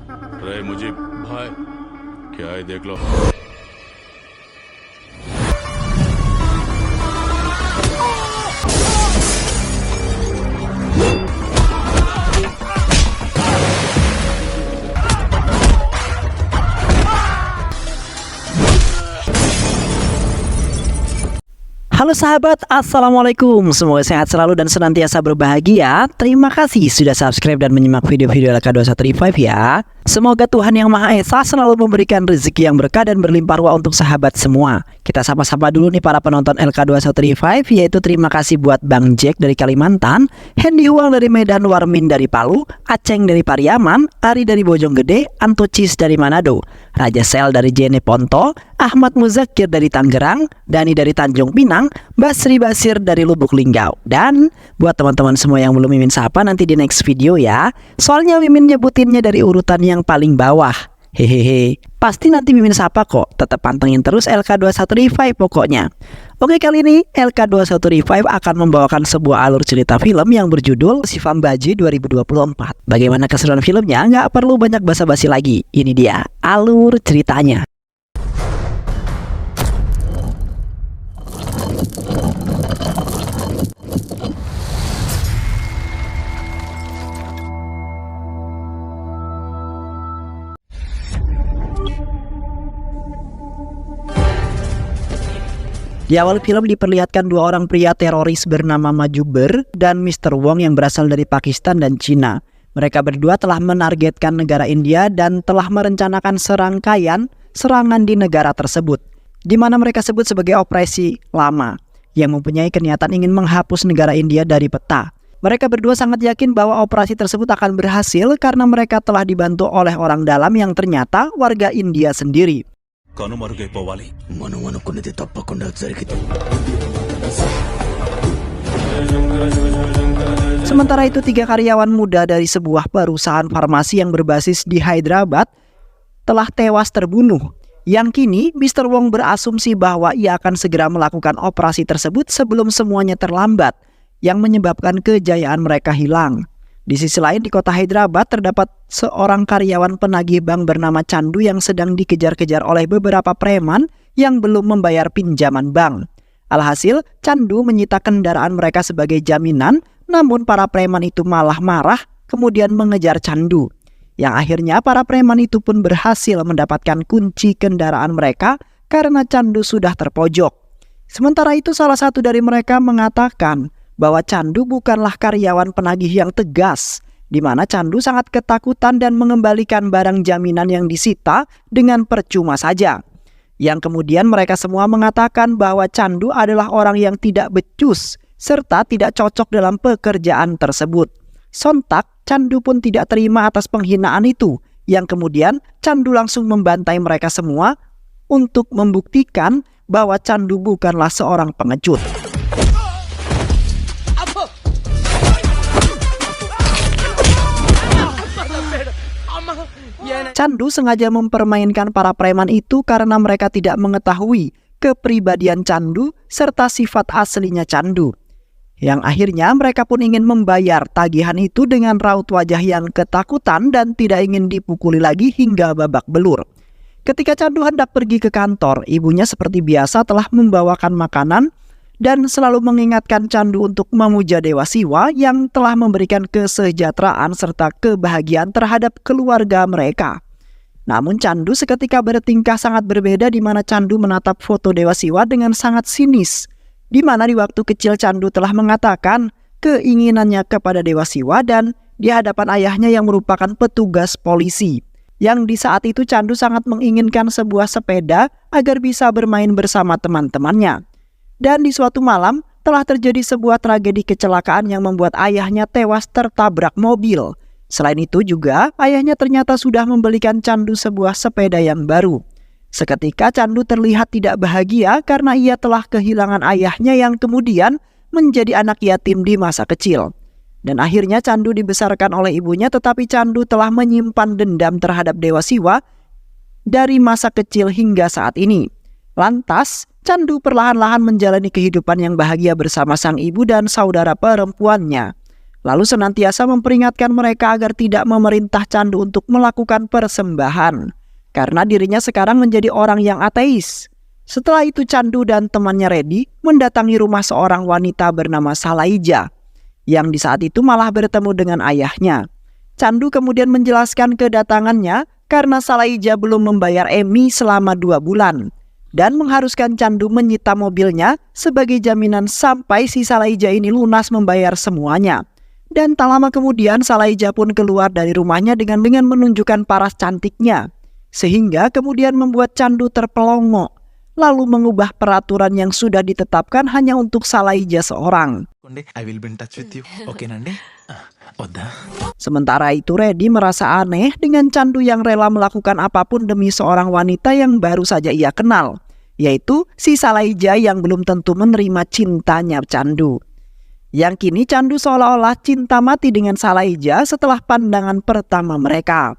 अरे मुझे भाई क्या है देख लो। Halo sahabat, Assalamualaikum. Semoga sehat selalu dan senantiasa berbahagia. Terima kasih sudah subscribe dan menyimak video-video LK2135 ya. Semoga Tuhan Yang Maha Esa selalu memberikan rezeki yang berkah dan berlimpah ruah untuk sahabat semua. Kita sapa-sapa dulu nih para penonton LK2135, yaitu terima kasih buat Bang Jack dari Kalimantan, Hendy Huang dari Medan, Warmin dari Palu, Aceng dari Pariaman, Ari dari Bojonggede, Antocis dari Manado, Raja Sel dari Jene Ponto, Ahmad Muzakir dari Tangerang, Dani dari Tanjung Pinang, Basri Basir dari Lubuk Linggau. Dan buat teman-teman semua yang belum Mimin sapa nanti di next video ya. Soalnya Mimin nyebutinnya dari urutan yang paling bawah. Hehehe. Pasti nanti Mimin sapa kok. Tetap pantengin terus LK2135 pokoknya. Oke, kali ini LK2135 akan membawakan sebuah alur cerita film yang berjudul Si Fambaji 2024. Bagaimana keseruan filmnya? Nggak perlu banyak basa-basi lagi. Ini dia alur ceritanya. Di awal film diperlihatkan dua orang pria teroris bernama Majuber dan Mr. Wong yang berasal dari Pakistan dan Cina. Mereka berdua telah menargetkan negara India dan telah merencanakan serangkaian serangan di negara tersebut, di mana mereka sebut sebagai Operasi Lama, yang mempunyai kenyataan ingin menghapus negara India dari peta. Mereka berdua sangat yakin bahwa operasi tersebut akan berhasil karena mereka telah dibantu oleh orang dalam yang ternyata warga India sendiri. Sementara itu, tiga karyawan muda dari sebuah perusahaan farmasi yang berbasis di Hyderabad telah tewas terbunuh. Yang kini Mr. Wong berasumsi bahwa ia akan segera melakukan operasi tersebut sebelum semuanya terlambat, yang menyebabkan kejayaan mereka hilang. Di sisi lain, di kota Hyderabad terdapat seorang karyawan penagih bank bernama Chandu yang sedang dikejar-kejar oleh beberapa preman yang belum membayar pinjaman bank. Alhasil, Chandu menyita kendaraan mereka sebagai jaminan, namun para preman itu malah marah kemudian mengejar Chandu. Yang akhirnya para preman itu pun berhasil mendapatkan kunci kendaraan mereka karena Chandu sudah terpojok. Sementara itu, salah satu dari mereka mengatakan bahwa Chandu bukanlah karyawan penagih yang tegas, di mana Chandu sangat ketakutan dan mengembalikan barang jaminan yang disita dengan percuma saja. Yang kemudian mereka semua mengatakan bahwa Chandu adalah orang yang tidak becus serta tidak cocok dalam pekerjaan tersebut. Sontak, Chandu pun tidak terima atas penghinaan itu, yang kemudian Chandu langsung membantai mereka semua untuk membuktikan bahwa Chandu bukanlah seorang pengecut. Chandu sengaja mempermainkan para preman itu karena mereka tidak mengetahui kepribadian Chandu serta sifat aslinya Chandu. Yang akhirnya mereka pun ingin membayar tagihan itu dengan raut wajah yang ketakutan dan tidak ingin dipukuli lagi hingga babak belur. Ketika Chandu hendak pergi ke kantor, ibunya seperti biasa telah membawakan makanan dan selalu mengingatkan Chandu untuk memuja Dewa Siwa yang telah memberikan kesejahteraan serta kebahagiaan terhadap keluarga mereka. Namun Chandu seketika bertingkah sangat berbeda, di mana Chandu menatap foto Dewa Siwa dengan sangat sinis, di mana di waktu kecil Chandu telah mengatakan keinginannya kepada Dewa Siwa dan di hadapan ayahnya yang merupakan petugas polisi. Yang di saat itu Chandu sangat menginginkan sebuah sepeda agar bisa bermain bersama teman-temannya. Dan di suatu malam telah terjadi sebuah tragedi kecelakaan yang membuat ayahnya tewas tertabrak mobil. Selain itu juga ayahnya ternyata sudah membelikan Chandu sebuah sepeda yang baru. Seketika Chandu terlihat tidak bahagia karena ia telah kehilangan ayahnya yang kemudian menjadi anak yatim di masa kecil. Dan akhirnya Chandu dibesarkan oleh ibunya, tetapi Chandu telah menyimpan dendam terhadap Dewa Siwa dari masa kecil hingga saat ini. Lantas, Chandu perlahan-lahan menjalani kehidupan yang bahagia bersama sang ibu dan saudara perempuannya. lalu senantiasa memperingatkan mereka agar tidak memerintah Candu untuk melakukan persembahan, karena dirinya sekarang menjadi orang yang ateis. Setelah itu Candu dan temannya Reddy mendatangi rumah seorang wanita bernama Salaija, yang di saat itu malah bertemu dengan ayahnya. Candu kemudian menjelaskan kedatangannya karena Salaija belum membayar Emi selama 2 bulan, dan mengharuskan Candu menyita mobilnya sebagai jaminan sampai si Salaija ini lunas membayar semuanya. Dan tak lama kemudian Salaija pun keluar dari rumahnya dengan menunjukkan paras cantiknya, sehingga kemudian membuat Candu terpelongo, lalu mengubah peraturan yang sudah ditetapkan hanya untuk Salaija seorang. I will be in touch with you. Oke Nande? Oda. Sementara itu Reddy merasa aneh dengan Candu yang rela melakukan apapun demi seorang wanita yang baru saja ia kenal, yaitu si Salaija yang belum tentu menerima cintanya Candu. Yang kini Candu seolah-olah cinta mati dengan Salaija setelah pandangan pertama mereka.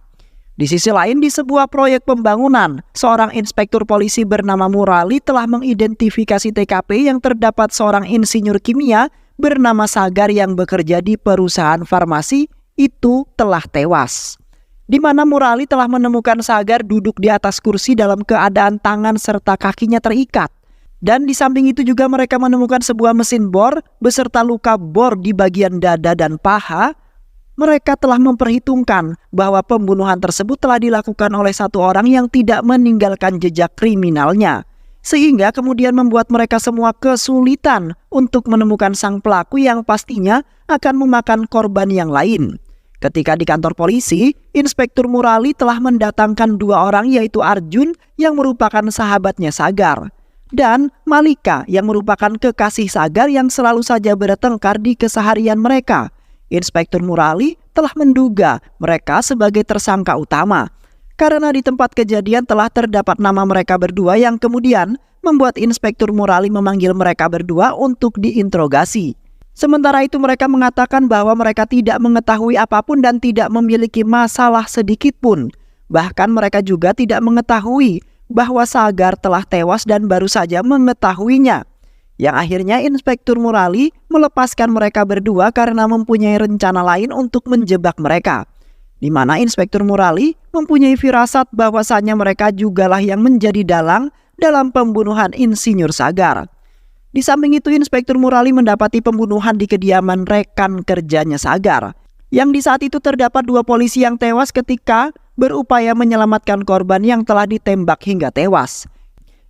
Di sisi lain, di sebuah proyek pembangunan, seorang inspektur polisi bernama Murali telah mengidentifikasi TKP yang terdapat seorang insinyur kimia bernama Sagar yang bekerja di perusahaan farmasi itu telah tewas. Di mana Murali telah menemukan Sagar duduk di atas kursi dalam keadaan tangan serta kakinya terikat. Dan di samping itu juga mereka menemukan sebuah mesin bor beserta luka bor di bagian dada dan paha. Mereka telah memperhitungkan bahwa pembunuhan tersebut telah dilakukan oleh satu orang yang tidak meninggalkan jejak kriminalnya, sehingga kemudian membuat mereka semua kesulitan untuk menemukan sang pelaku yang pastinya akan memakan korban yang lain. Ketika di kantor polisi, Inspektur Murali telah mendatangkan 2 orang, yaitu Arjun yang merupakan sahabatnya Sagar, dan Malika yang merupakan kekasih Sagar yang selalu saja bertengkar di keseharian mereka. Inspektur Murali telah menduga mereka sebagai tersangka utama, karena di tempat kejadian telah terdapat nama mereka berdua yang kemudian membuat Inspektur Murali memanggil mereka berdua untuk diinterogasi. Sementara itu mereka mengatakan bahwa mereka tidak mengetahui apapun dan tidak memiliki masalah sedikit pun. Bahkan mereka juga tidak mengetahui bahwa Sagar telah tewas dan baru saja mengetahuinya. Yang akhirnya Inspektur Murali melepaskan mereka berdua karena mempunyai rencana lain untuk menjebak mereka, di mana Inspektur Murali mempunyai firasat bahwasanya mereka jugalah yang menjadi dalang dalam pembunuhan Insinyur Sagar. Di samping itu Inspektur Murali mendapati pembunuhan di kediaman rekan kerjanya Sagar, yang di saat itu terdapat 2 polisi yang tewas ketika berupaya menyelamatkan korban yang telah ditembak hingga tewas.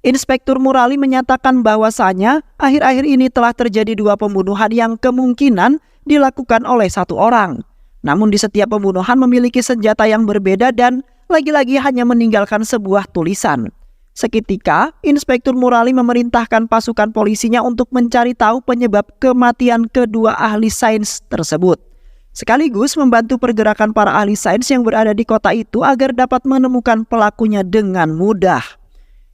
Inspektur Murali menyatakan bahwasanya akhir-akhir ini telah terjadi 2 pembunuhan yang kemungkinan dilakukan oleh 1 orang. Namun di setiap pembunuhan memiliki senjata yang berbeda dan lagi-lagi hanya meninggalkan sebuah tulisan. Seketika, Inspektur Murali memerintahkan pasukan polisinya untuk mencari tahu penyebab kematian kedua ahli sains tersebut, sekaligus membantu pergerakan para ahli sains yang berada di kota itu agar dapat menemukan pelakunya dengan mudah.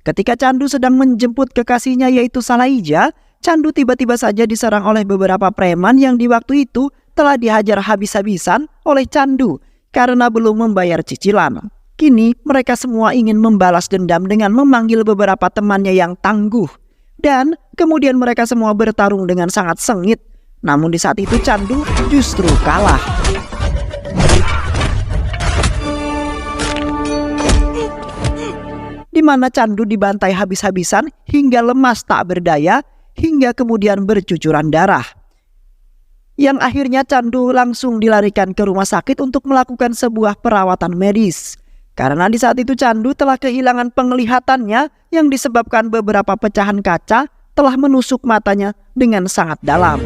Ketika Candu sedang menjemput kekasihnya yaitu Salaija, Candu tiba-tiba saja diserang oleh beberapa preman yang di waktu itu telah dihajar habis-habisan oleh Candu karena belum membayar cicilan. Kini mereka semua ingin membalas dendam dengan memanggil beberapa temannya yang tangguh. Dan kemudian mereka semua bertarung dengan sangat sengit. Namun di saat itu Candu justru kalah. Di mana Candu dibantai habis-habisan hingga lemas tak berdaya, hingga kemudian bercucuran darah. Yang akhirnya Candu langsung dilarikan ke rumah sakit untuk melakukan sebuah perawatan medis. Karena di saat itu Candu telah kehilangan penglihatannya yang disebabkan beberapa pecahan kaca telah menusuk matanya dengan sangat dalam.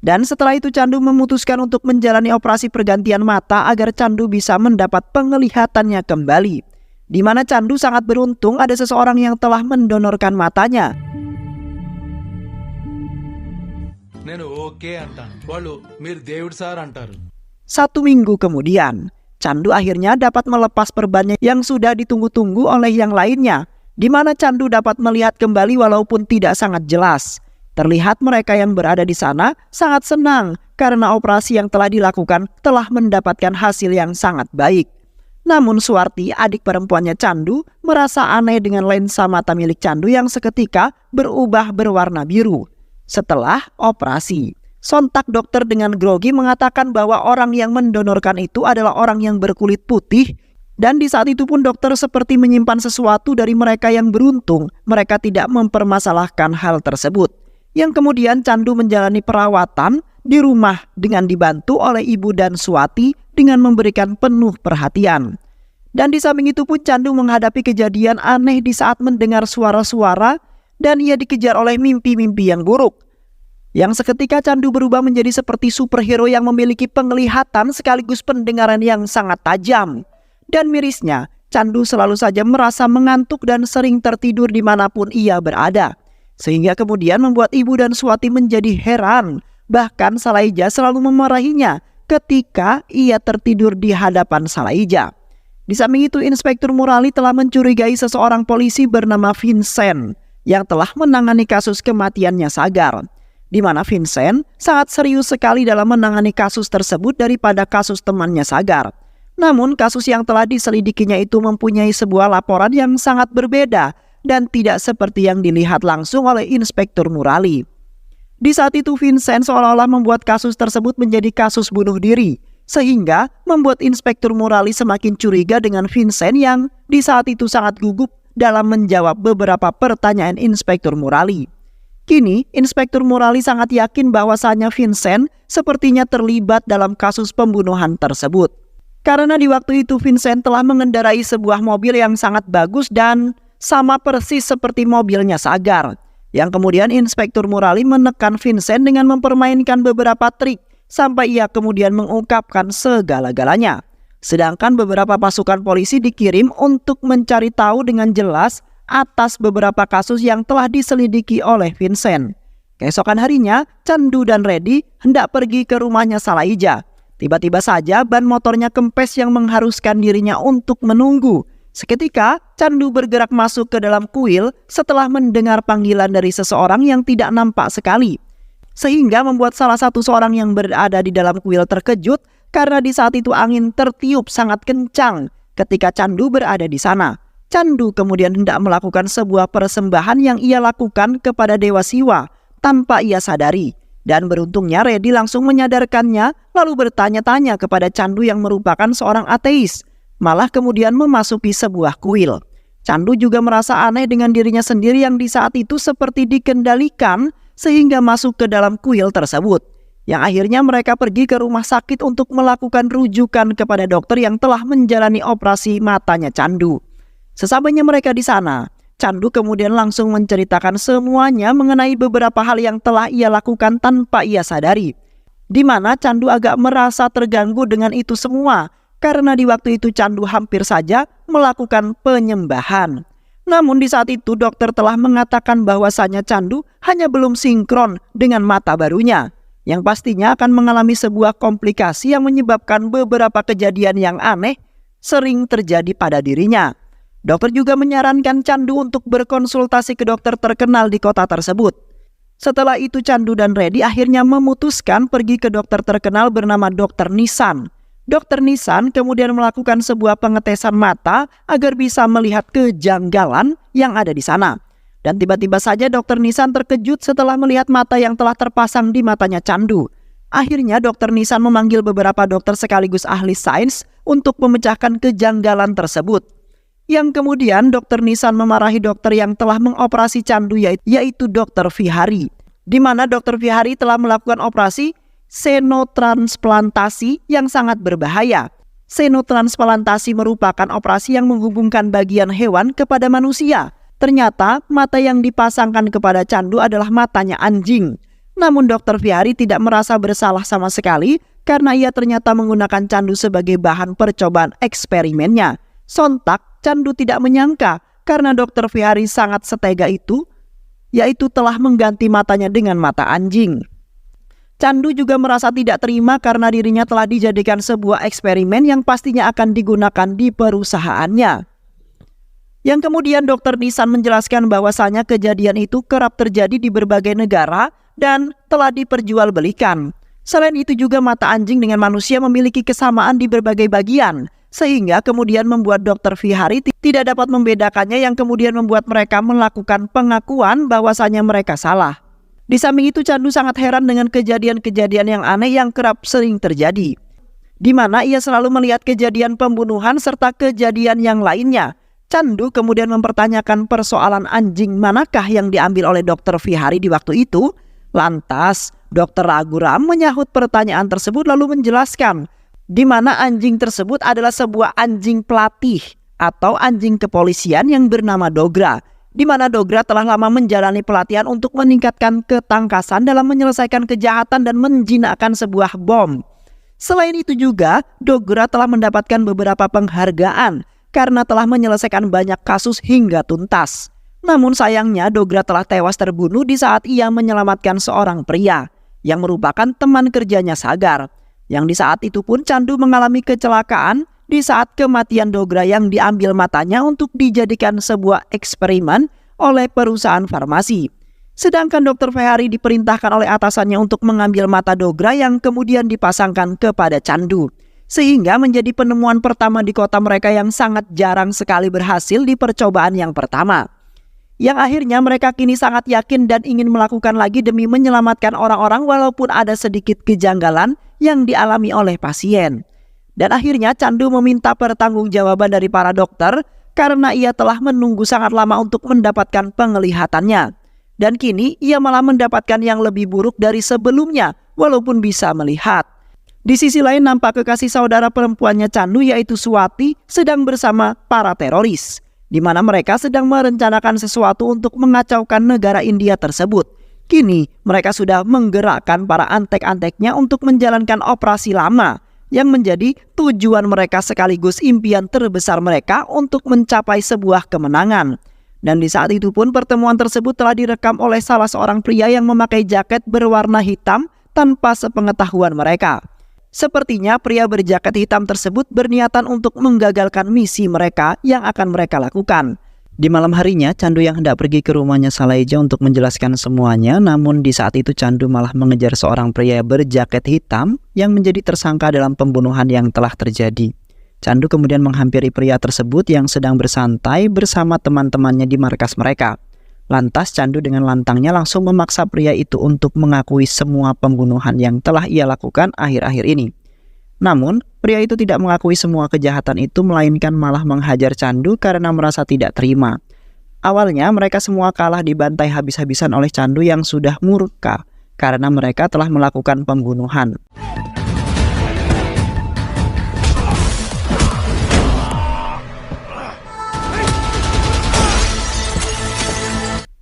Dan setelah itu Candu memutuskan untuk menjalani operasi pergantian mata agar Candu bisa mendapat penglihatannya kembali. Di mana Candu sangat beruntung ada seseorang yang telah mendonorkan matanya. Satu minggu kemudian, Candu akhirnya dapat melepas perbannya yang sudah ditunggu-tunggu oleh yang lainnya, di mana Candu dapat melihat kembali walaupun tidak sangat jelas. Terlihat mereka yang berada di sana sangat senang karena operasi yang telah dilakukan telah mendapatkan hasil yang sangat baik. Namun Suwarti, adik perempuannya Candu, merasa aneh dengan lensa mata milik Candu yang seketika berubah berwarna biru. Setelah operasi, sontak dokter dengan grogi mengatakan bahwa orang yang mendonorkan itu adalah orang yang berkulit putih. Dan di saat itu pun dokter seperti menyimpan sesuatu dari mereka yang beruntung. Mereka tidak mempermasalahkan hal tersebut. Yang kemudian Candu menjalani perawatan di rumah dengan dibantu oleh ibu dan Suwati dengan memberikan penuh perhatian. Dan di samping itu pun Candu menghadapi kejadian aneh di saat mendengar suara-suara dan ia dikejar oleh mimpi-mimpi yang buruk. Yang seketika Candu berubah menjadi seperti superhero yang memiliki penglihatan sekaligus pendengaran yang sangat tajam. Dan mirisnya, Candu selalu saja merasa mengantuk dan sering tertidur dimanapun ia berada. Sehingga kemudian membuat ibu dan Suwati menjadi heran. Bahkan Salaija selalu memarahinya ketika ia tertidur di hadapan Salaija. Di samping itu, Inspektur Murali telah mencurigai seseorang polisi bernama Vincent yang telah menangani kasus kematiannya Sagar. Di mana Vincent sangat serius sekali dalam menangani kasus tersebut daripada kasus temannya Sagar. Namun kasus yang telah diselidikinya itu mempunyai sebuah laporan yang sangat berbeda dan tidak seperti yang dilihat langsung oleh Inspektur Murali. Di saat itu Vincent seolah-olah membuat kasus tersebut menjadi kasus bunuh diri, sehingga membuat Inspektur Murali semakin curiga dengan Vincent yang di saat itu sangat gugup dalam menjawab beberapa pertanyaan Inspektur Murali. Kini Inspektur Murali sangat yakin bahwasanya Vincent sepertinya terlibat dalam kasus pembunuhan tersebut. Karena di waktu itu Vincent telah mengendarai sebuah mobil yang sangat bagus dan sama persis seperti mobilnya Sagar. Yang kemudian Inspektur Murali menekan Vincent dengan mempermainkan beberapa trik sampai ia kemudian mengungkapkan segala-galanya. Sedangkan beberapa pasukan polisi dikirim untuk mencari tahu dengan jelas atas beberapa kasus yang telah diselidiki oleh Vincent. Keesokan harinya, Candu dan Reddy hendak pergi ke rumahnya Salaija. Tiba-tiba saja ban motornya kempes yang mengharuskan dirinya untuk menunggu. Seketika, Candu bergerak masuk ke dalam kuil setelah mendengar panggilan dari seseorang yang tidak nampak sekali. Sehingga membuat salah satu seorang yang berada di dalam kuil terkejut karena di saat itu angin tertiup sangat kencang ketika Candu berada di sana. Candu kemudian hendak melakukan sebuah persembahan yang ia lakukan kepada Dewa Siwa tanpa ia sadari. Dan beruntungnya Reddy langsung menyadarkannya lalu bertanya-tanya kepada Candu yang merupakan seorang ateis. Malah kemudian memasuki sebuah kuil. Candu juga merasa aneh dengan dirinya sendiri yang di saat itu seperti dikendalikan sehingga masuk ke dalam kuil tersebut. Yang akhirnya mereka pergi ke rumah sakit untuk melakukan rujukan kepada dokter yang telah menjalani operasi matanya Candu. Sesampainya mereka di sana, Candu kemudian langsung menceritakan semuanya mengenai beberapa hal yang telah ia lakukan tanpa ia sadari. Di mana Candu agak merasa terganggu dengan itu semua, karena di waktu itu Candu hampir saja melakukan penyembahan. Namun di saat itu dokter telah mengatakan bahwasanya Candu hanya belum sinkron dengan mata barunya, yang pastinya akan mengalami sebuah komplikasi yang menyebabkan beberapa kejadian yang aneh sering terjadi pada dirinya. Dokter juga menyarankan Candu untuk berkonsultasi ke dokter terkenal di kota tersebut. Setelah itu Candu dan Reddy akhirnya memutuskan pergi ke dokter terkenal bernama Dr. Nisan. Dr. Nisan kemudian melakukan sebuah pengetesan mata agar bisa melihat kejanggalan yang ada di sana. Dan tiba-tiba saja Dr. Nisan terkejut setelah melihat mata yang telah terpasang di matanya Candu. Akhirnya Dr. Nisan memanggil beberapa dokter sekaligus ahli sains untuk memecahkan kejanggalan tersebut. Yang kemudian Dr. Nisan memarahi dokter yang telah mengoperasi Candu yaitu Dr. Vihari. Di mana Dr. Vihari telah melakukan operasi xenotransplantasi yang sangat berbahaya. Xenotransplantasi merupakan operasi yang menghubungkan bagian hewan kepada manusia. Ternyata mata yang dipasangkan kepada Candu adalah matanya anjing. Namun Dr. Vihari tidak merasa bersalah sama sekali karena ia ternyata menggunakan Candu sebagai bahan percobaan eksperimennya. Sontak Candu tidak menyangka karena Dr. Vihari sangat setega itu, yaitu telah mengganti matanya dengan mata anjing. Candu juga merasa tidak terima karena dirinya telah dijadikan sebuah eksperimen yang pastinya akan digunakan di perusahaannya. Yang kemudian Dr. Nisan menjelaskan bahwasanya kejadian itu kerap terjadi di berbagai negara dan telah diperjualbelikan. Selain itu juga mata anjing dengan manusia memiliki kesamaan di berbagai bagian. sehingga kemudian membuat Dr. Vihari tidak dapat membedakannya, yang kemudian membuat mereka melakukan pengakuan bahwasanya mereka salah. Di samping itu, Candu sangat heran dengan kejadian-kejadian yang aneh yang kerap sering terjadi, di mana ia selalu melihat kejadian pembunuhan serta kejadian yang lainnya. Candu kemudian mempertanyakan persoalan anjing manakah yang diambil oleh Dr. Vihari di waktu itu. Lantas Dr. Raghuram menyahut pertanyaan tersebut lalu menjelaskan di mana anjing tersebut adalah sebuah anjing pelatih atau anjing kepolisian yang bernama Dogra, di mana Dogra telah lama menjalani pelatihan untuk meningkatkan ketangkasan dalam menyelesaikan kejahatan dan menjinakkan sebuah bom. Selain itu juga, Dogra telah mendapatkan beberapa penghargaan karena telah menyelesaikan banyak kasus hingga tuntas. Namun sayangnya Dogra telah tewas terbunuh di saat ia menyelamatkan seorang pria yang merupakan teman kerjanya Sagar, yang di saat itu pun Candu mengalami kecelakaan di saat kematian Dogra yang diambil matanya untuk dijadikan sebuah eksperimen oleh perusahaan farmasi. Sedangkan Dr. Vihari diperintahkan oleh atasannya untuk mengambil mata Dogra yang kemudian dipasangkan kepada Candu, sehingga menjadi penemuan pertama di kota mereka yang sangat jarang sekali berhasil di percobaan yang pertama. Yang akhirnya mereka kini sangat yakin dan ingin melakukan lagi demi menyelamatkan orang-orang walaupun ada sedikit kejanggalan yang dialami oleh pasien. Dan akhirnya Candu meminta pertanggungjawaban dari para dokter karena ia telah menunggu sangat lama untuk mendapatkan penglihatannya. Dan kini ia malah mendapatkan yang lebih buruk dari sebelumnya walaupun bisa melihat. Di sisi lain, nampak kekasih saudara perempuannya Candu yaitu Swati sedang bersama para teroris, di mana mereka sedang merencanakan sesuatu untuk mengacaukan negara India tersebut. Kini mereka sudah menggerakkan para antek-anteknya untuk menjalankan operasi lama yang menjadi tujuan mereka sekaligus impian terbesar mereka untuk mencapai sebuah kemenangan. Dan di saat itu pun pertemuan tersebut telah direkam oleh salah seorang pria yang memakai jaket berwarna hitam tanpa sepengetahuan mereka. Sepertinya pria berjaket hitam tersebut berniatan untuk menggagalkan misi mereka yang akan mereka lakukan. Di malam harinya, Candu yang hendak pergi ke rumahnya Saleja untuk menjelaskan semuanya, namun di saat itu Candu malah mengejar seorang pria berjaket hitam yang menjadi tersangka dalam pembunuhan yang telah terjadi. Candu kemudian menghampiri pria tersebut yang sedang bersantai bersama teman-temannya di markas mereka. Lantas Candu dengan lantangnya langsung memaksa pria itu untuk mengakui semua pembunuhan yang telah ia lakukan akhir-akhir ini. Namun, pria itu tidak mengakui semua kejahatan itu, melainkan malah menghajar Candu karena merasa tidak terima. Awalnya mereka semua kalah dibantai habis-habisan oleh Candu yang sudah murka karena mereka telah melakukan pembunuhan.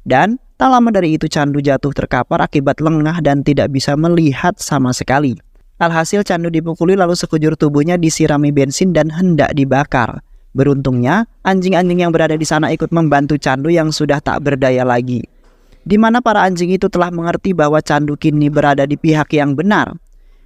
Dan tak lama dari itu Candu jatuh terkapar akibat lengah dan tidak bisa melihat sama sekali. Alhasil Candu dipukuli lalu sekujur tubuhnya disirami bensin dan hendak dibakar. Beruntungnya anjing-anjing yang berada di sana ikut membantu Candu yang sudah tak berdaya lagi, di mana para anjing itu telah mengerti bahwa Candu kini berada di pihak yang benar.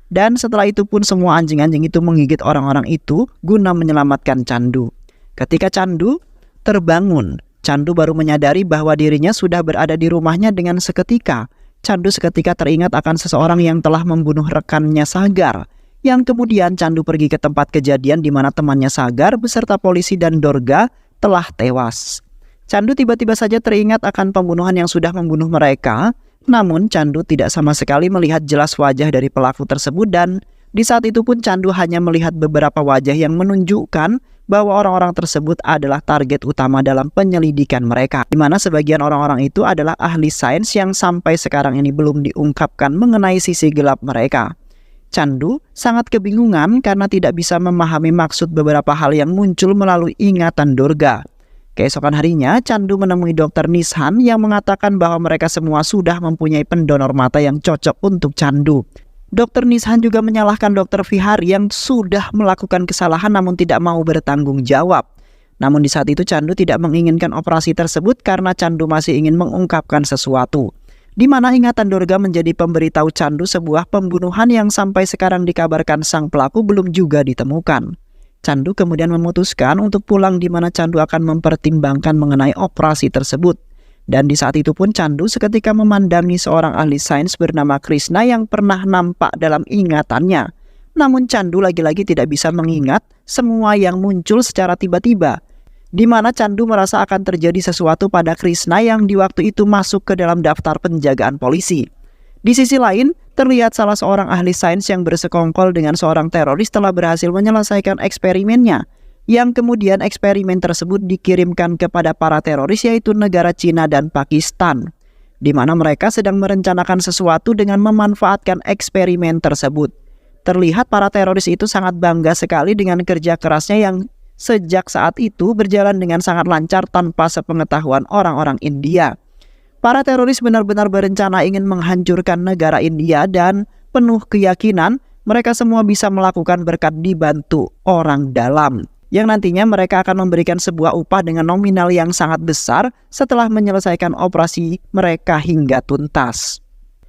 Dan setelah itu pun semua anjing-anjing itu menggigit orang-orang itu guna menyelamatkan Candu. Ketika Candu terbangun, Candu baru menyadari bahwa dirinya sudah berada di rumahnya dengan seketika. Candu seketika teringat akan seseorang yang telah membunuh rekannya Sagar, yang kemudian Candu pergi ke tempat kejadian di mana temannya Sagar beserta polisi dan Dorga telah tewas. Candu tiba-tiba saja teringat akan pembunuhan yang sudah membunuh mereka, namun Candu tidak sama sekali melihat jelas wajah dari pelaku tersebut, dan di saat itu pun Candu hanya melihat beberapa wajah yang menunjukkan bahwa orang-orang tersebut adalah target utama dalam penyelidikan mereka, di mana sebagian orang-orang itu adalah ahli sains yang sampai sekarang ini belum diungkapkan mengenai sisi gelap mereka. Candu sangat kebingungan karena tidak bisa memahami maksud beberapa hal yang muncul melalui ingatan Durga. Keesokan harinya, Candu menemui Dr. Nishan yang mengatakan bahwa mereka semua sudah mempunyai pendonor mata yang cocok untuk Candu. Dr. Nishan juga menyalahkan Dr. Vihari yang sudah melakukan kesalahan namun tidak mau bertanggung jawab. Namun di saat itu Candu tidak menginginkan operasi tersebut karena Candu masih ingin mengungkapkan sesuatu, di mana ingatan Durga menjadi pemberitahu Candu sebuah pembunuhan yang sampai sekarang dikabarkan sang pelaku belum juga ditemukan. Candu kemudian memutuskan untuk pulang, di mana Candu akan mempertimbangkan mengenai operasi tersebut. Dan di saat itu pun Candu seketika memandangi seorang ahli sains bernama Krishna yang pernah nampak dalam ingatannya. namun Chandu lagi-lagi tidak bisa mengingat semua yang muncul secara tiba-tiba, di mana Chandu merasa akan terjadi sesuatu pada Krishna yang di waktu itu masuk ke dalam daftar penjagaan polisi. Di sisi lain, terlihat salah seorang ahli sains yang bersekongkol dengan seorang teroris telah berhasil menyelesaikan eksperimennya, yang kemudian eksperimen tersebut dikirimkan kepada para teroris yaitu negara Cina dan Pakistan, di mana mereka sedang merencanakan sesuatu dengan memanfaatkan eksperimen tersebut. Terlihat para teroris itu sangat bangga sekali dengan kerja kerasnya yang sejak saat itu berjalan dengan sangat lancar tanpa sepengetahuan orang-orang India. Para teroris benar-benar berencana ingin menghancurkan negara India dan penuh keyakinan mereka semua bisa melakukan berkat dibantu orang dalam, yang nantinya mereka akan memberikan sebuah upah dengan nominal yang sangat besar setelah menyelesaikan operasi mereka hingga tuntas.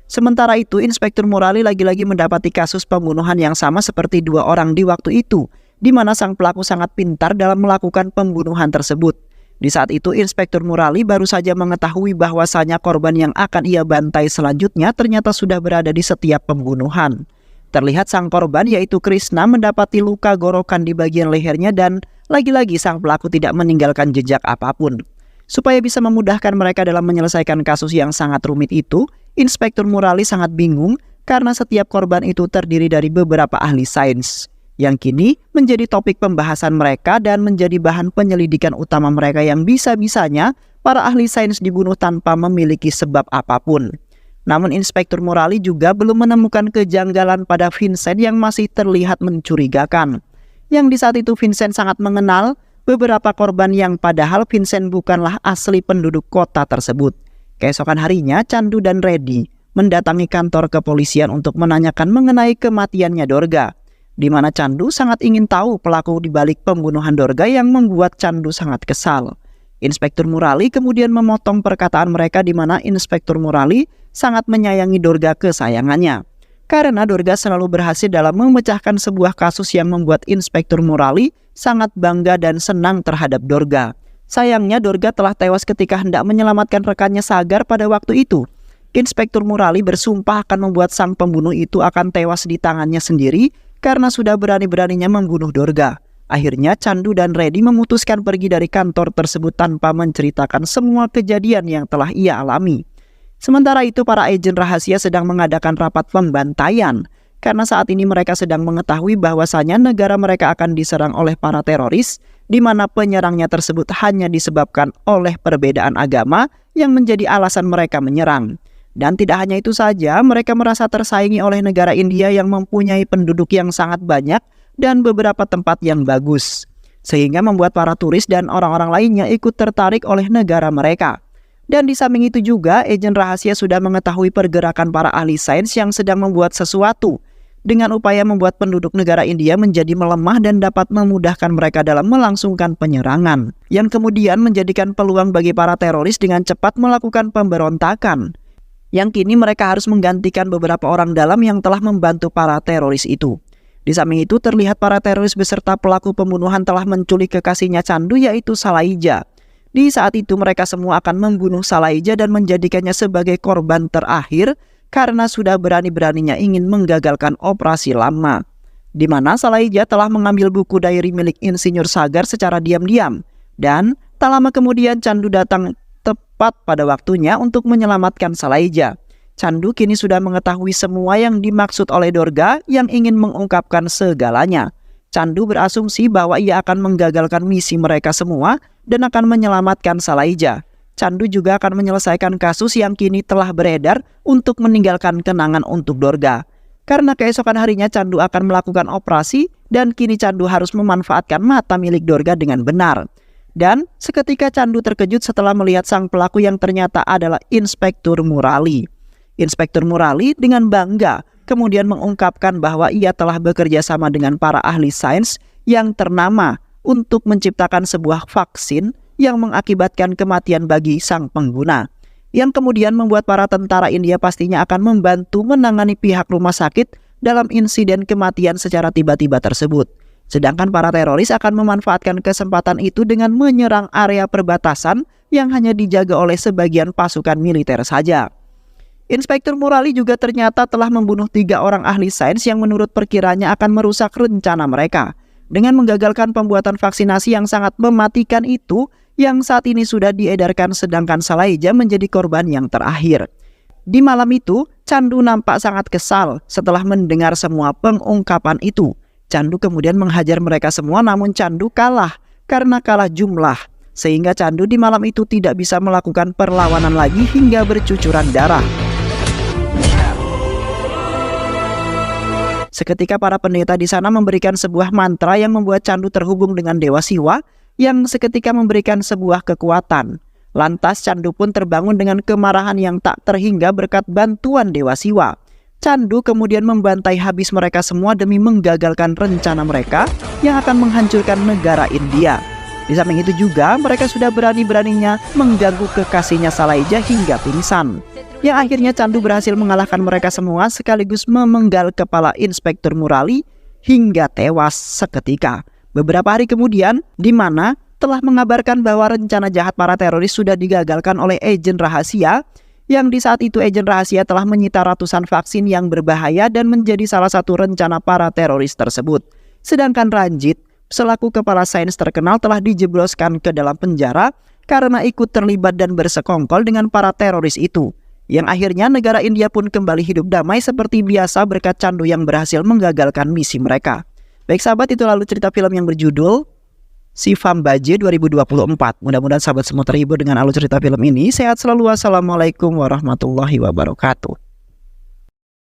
Sementara itu, Inspektur Murali lagi-lagi mendapati kasus pembunuhan yang sama seperti dua orang di waktu itu, di mana sang pelaku sangat pintar dalam melakukan pembunuhan tersebut. Di saat itu, Inspektur Murali baru saja mengetahui bahwasanya korban yang akan ia bantai selanjutnya ternyata sudah berada di setiap pembunuhan. Terlihat sang korban yaitu Krishna mendapati luka gorokan di bagian lehernya dan lagi-lagi sang pelaku tidak meninggalkan jejak apapun. Supaya bisa memudahkan mereka dalam menyelesaikan kasus yang sangat rumit itu, Inspektur Murali sangat bingung karena setiap korban itu terdiri dari beberapa ahli sains, yang kini menjadi topik pembahasan mereka dan menjadi bahan penyelidikan utama mereka yang bisa-bisanya para ahli sains dibunuh tanpa memiliki sebab apapun. Namun Inspektur Murali juga belum menemukan kejanggalan pada Vincent yang masih terlihat mencurigakan. Yang di saat itu Vincent sangat mengenal beberapa korban yang padahal Vincent bukanlah asli penduduk kota tersebut. Keesokan harinya, Chandu dan Reddy mendatangi kantor kepolisian untuk menanyakan mengenai kematiannya Dorga, di mana Chandu sangat ingin tahu pelaku di balik pembunuhan Dorga yang membuat Chandu sangat kesal. Inspektur Murali kemudian memotong perkataan mereka di mana Inspektur Murali sangat menyayangi Dorga kesayangannya. Karena Dorga selalu berhasil dalam memecahkan sebuah kasus yang membuat Inspektur Murali sangat bangga dan senang terhadap Dorga. Sayangnya Dorga telah tewas ketika hendak menyelamatkan rekannya Sagar pada waktu itu. Inspektur Murali bersumpah akan membuat sang pembunuh itu akan tewas di tangannya sendiri karena sudah berani-beraninya membunuh Dorga. Akhirnya Chandu dan Reddy memutuskan pergi dari kantor tersebut tanpa menceritakan semua kejadian yang telah ia alami. Sementara itu para agen rahasia sedang mengadakan rapat pembantaian karena saat ini mereka sedang mengetahui bahwasanya negara mereka akan diserang oleh para teroris, di mana penyerangnya tersebut hanya disebabkan oleh perbedaan agama yang menjadi alasan mereka menyerang. Dan tidak hanya itu saja, mereka merasa tersaingi oleh negara India yang mempunyai penduduk yang sangat banyak dan beberapa tempat yang bagus, sehingga membuat para turis dan orang-orang lainnya ikut tertarik oleh negara mereka. Dan di samping itu juga, agen rahasia sudah mengetahui pergerakan para ahli sains yang sedang membuat sesuatu dengan upaya membuat penduduk negara India menjadi melemah dan dapat memudahkan mereka dalam melangsungkan penyerangan, yang kemudian menjadikan peluang bagi para teroris dengan cepat melakukan pemberontakan, yang kini mereka harus menggantikan beberapa orang dalam yang telah membantu para teroris itu. Di samping itu terlihat para teroris beserta pelaku pembunuhan telah menculik kekasihnya Chandu yaitu Salaija. Di saat itu mereka semua akan membunuh Salaija dan menjadikannya sebagai korban terakhir karena sudah berani-beraninya ingin menggagalkan operasi lama, di mana Salaija telah mengambil buku diary milik Insinyur Sagar secara diam-diam. Dan tak lama kemudian Chandu datang tepat pada waktunya untuk menyelamatkan Salaija. Chandu kini sudah mengetahui semua yang dimaksud oleh Dorga yang ingin mengungkapkan segalanya. Chandu berasumsi bahwa ia akan menggagalkan misi mereka semua dan akan menyelamatkan Salaija. Chandu juga akan menyelesaikan kasus yang kini telah beredar untuk meninggalkan kenangan untuk Dorga. Karena keesokan harinya Chandu akan melakukan operasi dan kini Chandu harus memanfaatkan mata milik Dorga dengan benar. Dan seketika Chandu terkejut setelah melihat sang pelaku yang ternyata adalah Inspektur Murali. Inspektur Murali dengan bangga kemudian mengungkapkan bahwa ia telah bekerja sama dengan para ahli sains yang ternama untuk menciptakan sebuah vaksin yang mengakibatkan kematian bagi sang pengguna, yang kemudian membuat para tentara India pastinya akan membantu menangani pihak rumah sakit dalam insiden kematian secara tiba-tiba tersebut. Sedangkan para teroris akan memanfaatkan kesempatan itu dengan menyerang area perbatasan yang hanya dijaga oleh sebagian pasukan militer saja. Inspektur Murali juga ternyata telah membunuh 3 orang ahli sains yang menurut perkiranya akan merusak rencana mereka. Dengan menggagalkan pembuatan vaksinasi yang sangat mematikan itu, yang saat ini sudah diedarkan sedangkan Salaija menjadi korban yang terakhir. Di malam itu, Candu nampak sangat kesal setelah mendengar semua pengungkapan itu. Candu kemudian menghajar mereka semua, namun Candu kalah karena kalah jumlah. Sehingga Candu di malam itu tidak bisa melakukan perlawanan lagi hingga bercucuran darah. Seketika para pendeta di sana memberikan sebuah mantra yang membuat Candu terhubung dengan Dewa Siwa yang seketika memberikan sebuah kekuatan. Lantas Candu pun terbangun dengan kemarahan yang tak terhingga berkat bantuan Dewa Siwa. Candu kemudian membantai habis mereka semua demi menggagalkan rencana mereka yang akan menghancurkan negara India. Di samping itu juga mereka sudah berani-beraninya mengganggu kekasihnya Salaija hingga pingsan. Yang akhirnya Candu berhasil mengalahkan mereka semua sekaligus memenggal kepala Inspektur Murali hingga tewas seketika. Beberapa hari kemudian, di mana telah mengabarkan bahwa rencana jahat para teroris sudah digagalkan oleh agen rahasia, yang di saat itu agen rahasia telah menyita ratusan vaksin yang berbahaya dan menjadi salah satu rencana para teroris tersebut. Sedangkan Ranjit, selaku kepala sains terkenal, telah dijebloskan ke dalam penjara karena ikut terlibat dan bersekongkol dengan para teroris itu. Yang akhirnya negara India pun kembali hidup damai seperti biasa berkat Candu yang berhasil menggagalkan misi mereka. Baik sahabat, itu lalu cerita film yang berjudul Shivam Baje 2024. Mudah-mudahan sahabat semua terhibur dengan alur cerita film ini. Sehat selalu. Wassalamualaikum warahmatullahi wabarakatuh.